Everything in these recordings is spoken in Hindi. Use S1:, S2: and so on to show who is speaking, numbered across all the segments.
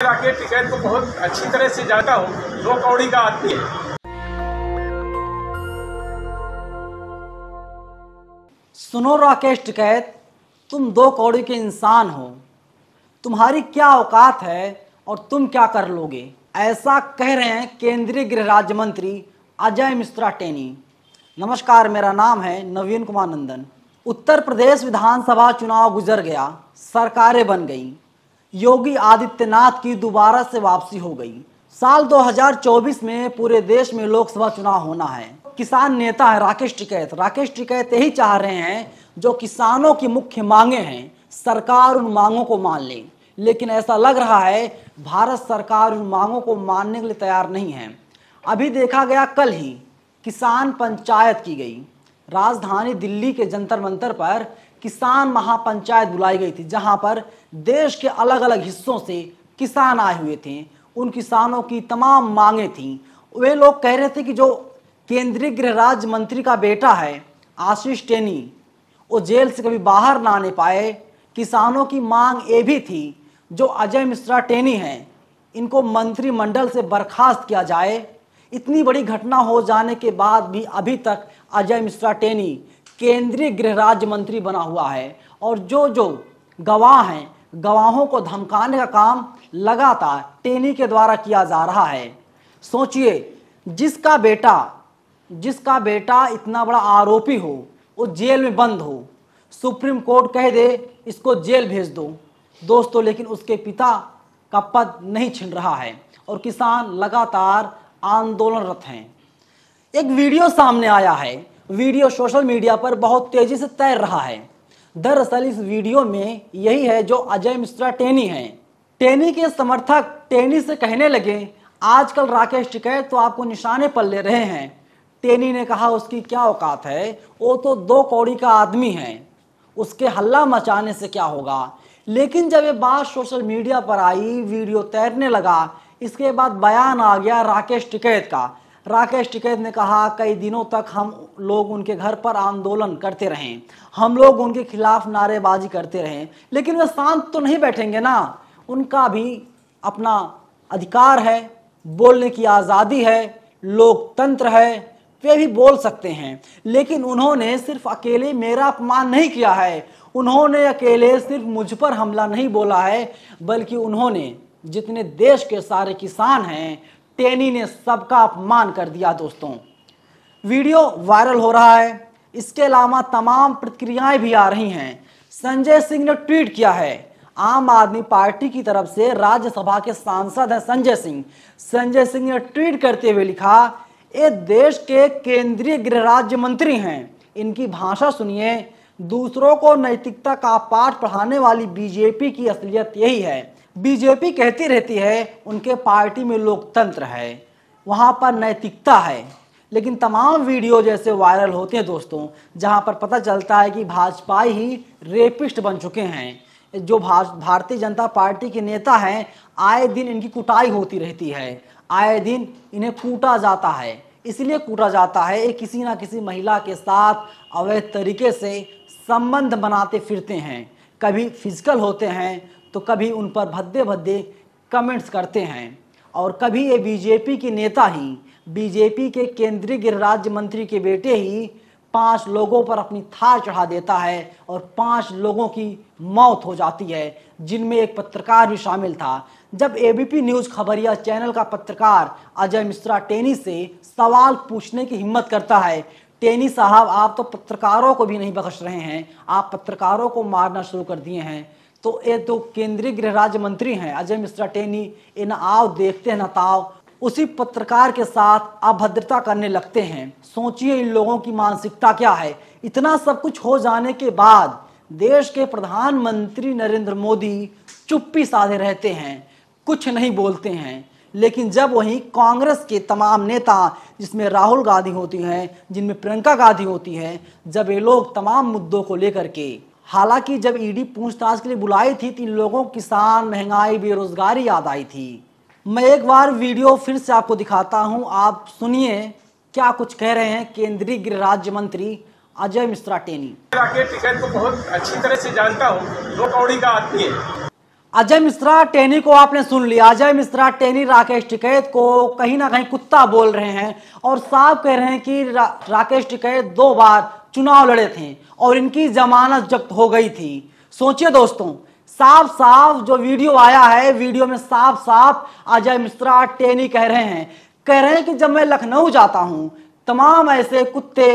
S1: राकेश टिकैत को बहुत अच्छी तरह से जानता हूँ। 2 कौड़ी का आदमी है।
S2: सुनो राकेश टिकैत, तुम 2 कौड़ी के इंसान हो। तुम्हारी क्या औकात है और तुम क्या कर लोगे, ऐसा कह रहे हैं केंद्रीय गृह राज्य मंत्री अजय मिश्रा टेनी। नमस्कार, मेरा नाम है नवीन कुमार नंदन। उत्तर प्रदेश विधानसभा चुनाव गुजर गया, सरकारें बन गईं, योगी आदित्यनाथ की दोबारा से वापसी हो गई। साल 2024 में पूरे देश में लोकसभा चुनाव होना है। किसान नेता है राकेश टिकैत यही चाह रहे हैं जो किसानों की मुख्य मांगे हैं, सरकार उन मांगों को मान ले। लेकिन ऐसा लग रहा है भारत सरकार उन मांगों को मानने के लिए तैयार नहीं है। अभी देखा गया, कल ही किसान पंचायत की गई। राजधानी दिल्ली के जंतर मंतर पर किसान महापंचायत बुलाई गई थी, जहां पर देश के अलग अलग हिस्सों से किसान आए हुए थे। उन किसानों की तमाम मांगे थीं। वे लोग कह रहे थे कि जो केंद्रीय गृह राज्य मंत्री का बेटा है आशीष टेनी, वो जेल से कभी बाहर ना आने पाए। किसानों की मांग ये भी थी जो अजय मिश्रा टेनी हैं, इनको मंत्रिमंडल से बर्खास्त किया जाए। इतनी बड़ी घटना हो जाने के बाद भी अभी तक अजय मिश्रा टेनी केंद्रीय गृह राज्य मंत्री बना हुआ है और जो गवाह हैं, गवाहों को धमकाने का काम लगातार टेनी के द्वारा किया जा रहा है। सोचिए, जिसका बेटा इतना बड़ा आरोपी हो, वो जेल में बंद हो, सुप्रीम कोर्ट कह दे इसको जेल भेज दो दोस्तों, लेकिन उसके पिता का पद नहीं छिन रहा है और किसान लगातार आंदोलनरत हैं। एक वीडियो सामने आया है। वीडियो सोशल मीडिया पर बहुत तेजी से तैर रहा है। दरअसल इस वीडियो में यही है जो अजय मिश्रा टेनी हैं। टेनी के समर्थक टेनी से कहने लगे, आजकल राकेश टिकैत तो आपको निशाने पर ले रहे हैं। टेनी ने कहा उसकी क्या औकात है, वो तो 2 कौड़ी का आदमी है, उसके हल्ला मचाने से क्या होगा। लेकिन जब ये बात सोशल मीडिया पर आई, वीडियो तैरने लगा, इसके बाद बयान आ गया राकेश टिकैत का। राकेश टिकैत ने कहा, कई दिनों तक हम लोग उनके घर पर आंदोलन करते रहें, हम लोग उनके खिलाफ नारेबाजी करते रहें, लेकिन वे शांत तो नहीं बैठेंगे ना। उनका भी अपना अधिकार है, बोलने की आज़ादी है, लोकतंत्र है, वे भी बोल सकते हैं। लेकिन उन्होंने सिर्फ अकेले मेरा अपमान नहीं किया है, उन्होंने अकेले सिर्फ मुझ पर हमला नहीं बोला है, बल्कि उन्होंने जितने देश के सारे किसान हैं, टेनी ने सबका अपमान कर दिया दोस्तों। वीडियो वायरल हो रहा है। इसके अलावा तमाम प्रतिक्रियाएं भी आ रही हैं। संजय सिंह ने ट्वीट किया है। आम आदमी पार्टी की तरफ से राज्यसभा के सांसद हैं संजय सिंह ने ट्वीट करते हुए लिखा, ये देश के केंद्रीय गृह राज्य मंत्री हैं, इनकी भाषा सुनिए। दूसरों को नैतिकता का पाठ पढ़ाने वाली बीजेपी की असलियत यही है। बीजेपी कहती रहती है उनके पार्टी में लोकतंत्र है, वहाँ पर नैतिकता है, लेकिन तमाम वीडियो जैसे वायरल होते हैं दोस्तों, जहाँ पर पता चलता है कि भाजपाई ही रेपिस्ट बन चुके हैं। जो भारतीय जनता पार्टी के नेता हैं, आए दिन इनकी कुटाई होती रहती है, आए दिन इन्हें कूटा जाता है। इसलिए कूटा जाता है ये किसी ना किसी महिला के साथ अवैध तरीके से संबंध बनाते फिरते हैं। कभी फिजिकल होते हैं तो कभी उन पर भद्दे भद्दे कमेंट्स करते हैं, और कभी ये बीजेपी के नेता ही, बीजेपी के केंद्रीय गृह राज्य मंत्री के बेटे ही 5 लोगों पर अपनी थार चढ़ा देता है और 5 लोगों की मौत हो जाती है, जिनमें एक पत्रकार भी शामिल था। जब एबीपी न्यूज़ खबरिया चैनल का पत्रकार अजय मिश्रा टेनी से सवाल पूछने की हिम्मत करता है, टेनी साहब आप तो पत्रकारों को भी नहीं बख्श रहे हैं, आप पत्रकारों को मारना शुरू कर दिए हैं। तो ये तो केंद्रीय गृह राज्य मंत्री हैं अजय मिश्रा टेनी, ये न आओ देखते हैं न ताओ, उसी पत्रकार के साथ अभद्रता करने लगते हैं। सोचिए इन लोगों की मानसिकता क्या है। इतना सब कुछ हो जाने के बाद देश के प्रधानमंत्री नरेंद्र मोदी चुप्पी साधे रहते हैं, कुछ नहीं बोलते हैं। लेकिन जब वहीं कांग्रेस के तमाम नेता, जिसमें राहुल गांधी होती हैं, जिनमें प्रियंका गांधी होती हैं, जब ये लोग तमाम मुद्दों को लेकर के, हालांकि जब ईडी पूछताछ के लिए बुलाई थी, 3 लोगों को किसान, महंगाई, बेरोजगारी याद आई थी। मैं एक बार वीडियो फिर से आपको दिखाता हूं, आप सुनिए क्या कुछ कह रहे हैं केंद्रीय गृह राज्य मंत्री अजय मिश्रा टेनी।
S1: राकेश टिकैत को बहुत अच्छी तरह से जानता हूँ। 2 कौड़ी का आदमी है।
S2: अजय मिश्रा टेनी को आपने सुन लिया। अजय मिश्रा टेनी राकेश टिकैत को कहीं ना कहीं कुत्ता बोल रहे हैं और साफ कह रहे हैं कि राकेश टिकैत 2 बार चुनाव लड़े थे और इनकी जमानत जब्त हो गई थी। सोचिए दोस्तों, साफ साफ जो वीडियो आया है, वीडियो में साफ साफ अजय मिश्रा टेनी कह रहे हैं कि जब मैं लखनऊ जाता हूं तमाम ऐसे कुत्ते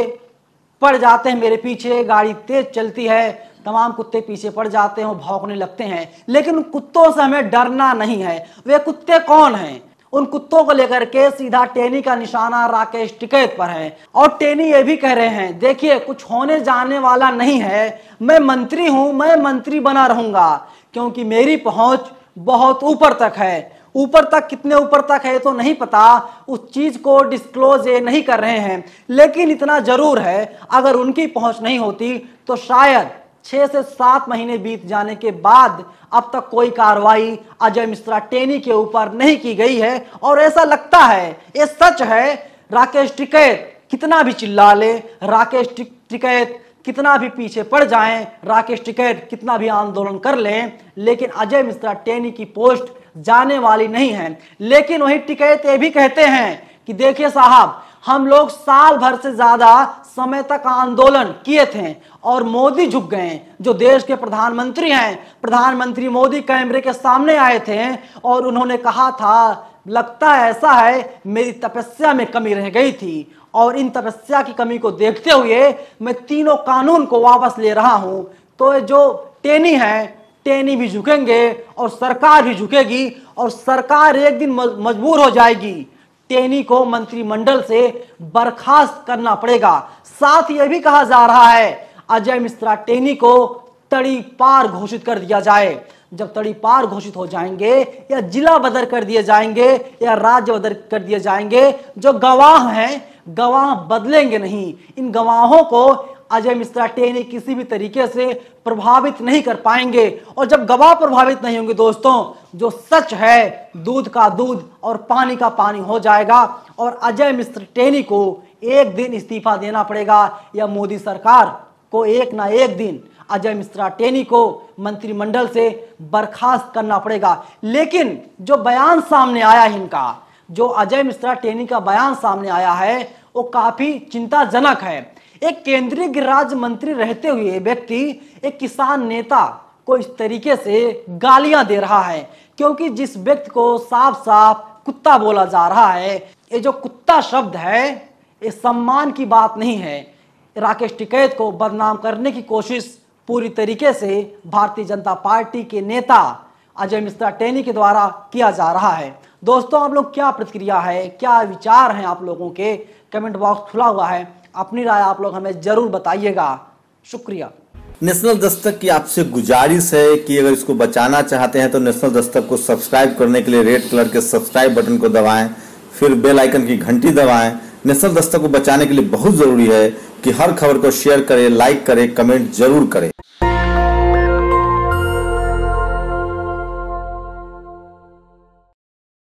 S2: पड़ जाते हैं मेरे पीछे, गाड़ी तेज चलती है, तमाम कुत्ते पीछे पड़ जाते हैं और भौंकने लगते हैं, लेकिन उन कुत्तों से हमें डरना नहीं है। वे कुत्ते कौन हैं? उन कुत्तों को लेकर के सीधा टेनी का निशाना राकेश टिकैत पर है। और टेनी ये भी कह रहे हैं, देखिए कुछ होने जाने वाला नहीं है, मैं मंत्री हूं, मैं मंत्री बना रहूंगा, क्योंकि मेरी पहुंच बहुत ऊपर तक है। ऊपर तक कितने ऊपर तक है तो नहीं पता, उस चीज को डिस्क्लोज ये नहीं कर रहे हैं, लेकिन इतना जरूर है अगर उनकी पहुंच नहीं होती तो शायद 6 से 7 महीने बीत जाने के बाद अब तक कोई कार्रवाई अजय मिश्रा टेनी के ऊपर नहीं की गई है। और ऐसा लगता है, ये सच है, राकेश टिकैत कितना भी चिल्ला ले, राकेश टिकैत कितना भी पीछे पड़ जाएं, राकेश टिकैत कितना भी आंदोलन कर लें, लेकिन अजय मिश्रा टेनी की पोस्ट जाने वाली नहीं है। लेकिन वही टिकैत ये भी कहते हैं कि देखिए साहब, हम लोग साल भर से ज्यादा समय तक आंदोलन किए थे और मोदी झुक गए, जो देश के प्रधानमंत्री हैं। प्रधानमंत्री मोदी कैमरे के सामने आए थे और उन्होंने कहा था, लगता है ऐसा है मेरी तपस्या में कमी रह गई थी और इन तपस्या की कमी को देखते हुए मैं तीनों कानून को वापस ले रहा हूं। तो जो टेनी है, टेनी भी झुकेंगे और सरकार भी झुकेगी और सरकार एक दिन मजबूर हो जाएगी, टेनी को मंत्रिमंडल से बर्खास्त करना पड़ेगा। साथ यह भी कहा जा रहा है अजय मिश्रा टेनी को तड़ी पार घोषित कर दिया जाए। जब तड़ी पार घोषित हो जाएंगे या जिला बदर कर दिए जाएंगे या राज्य बदर कर दिए जाएंगे, जो गवाह हैं गवाह बदलेंगे नहीं। इन गवाहों को अजय मिश्रा टेनी किसी भी तरीके से प्रभावित नहीं कर पाएंगे। और जब गवाह प्रभावित नहीं होंगे दोस्तों, जो सच है दूध का दूध और पानी का पानी हो जाएगा और अजय मिश्रा टेनी को एक दिन इस्तीफा देना पड़ेगा या मोदी सरकार को एक ना एक दिन अजय मिश्रा टेनी को मंत्रिमंडल से बर्खास्त करना पड़ेगा। लेकिन जो बयान सामने आया है इनका, जो अजय मिश्रा टेनी का बयान सामने आया है, वो काफी चिंताजनक है। एक केंद्रीय गृह राज्य मंत्री रहते हुए व्यक्ति एक किसान नेता को इस तरीके से गालियां दे रहा है, क्योंकि जिस व्यक्ति को साफ साफ कुत्ता बोला जा रहा है, ये जो कुत्ता शब्द है ये सम्मान की बात नहीं है। राकेश टिकैत को बदनाम करने की कोशिश पूरी तरीके से भारतीय जनता पार्टी के नेता अजय मिश्रा टेनी के द्वारा किया जा रहा है। दोस्तों, आप लोग क्या प्रतिक्रिया है, क्या विचार हैं आप लोगों के? कमेंट बॉक्स खुला हुआ है, अपनी राय आप लोग हमें जरूर बताइएगा। शुक्रिया।
S3: नेशनल दस्तक की आपसे गुजारिश है कि अगर इसको बचाना चाहते हैं तो नेशनल दस्तक को सब्सक्राइब करने के लिए रेड कलर के सब्सक्राइब बटन को दबाएं, फिर बेल आइकन की घंटी दबाएं। नेशनल दस्तक को बचाने के लिए बहुत जरूरी है कि हर खबर को शेयर करें, लाइक करें, कमेंट जरूर करें।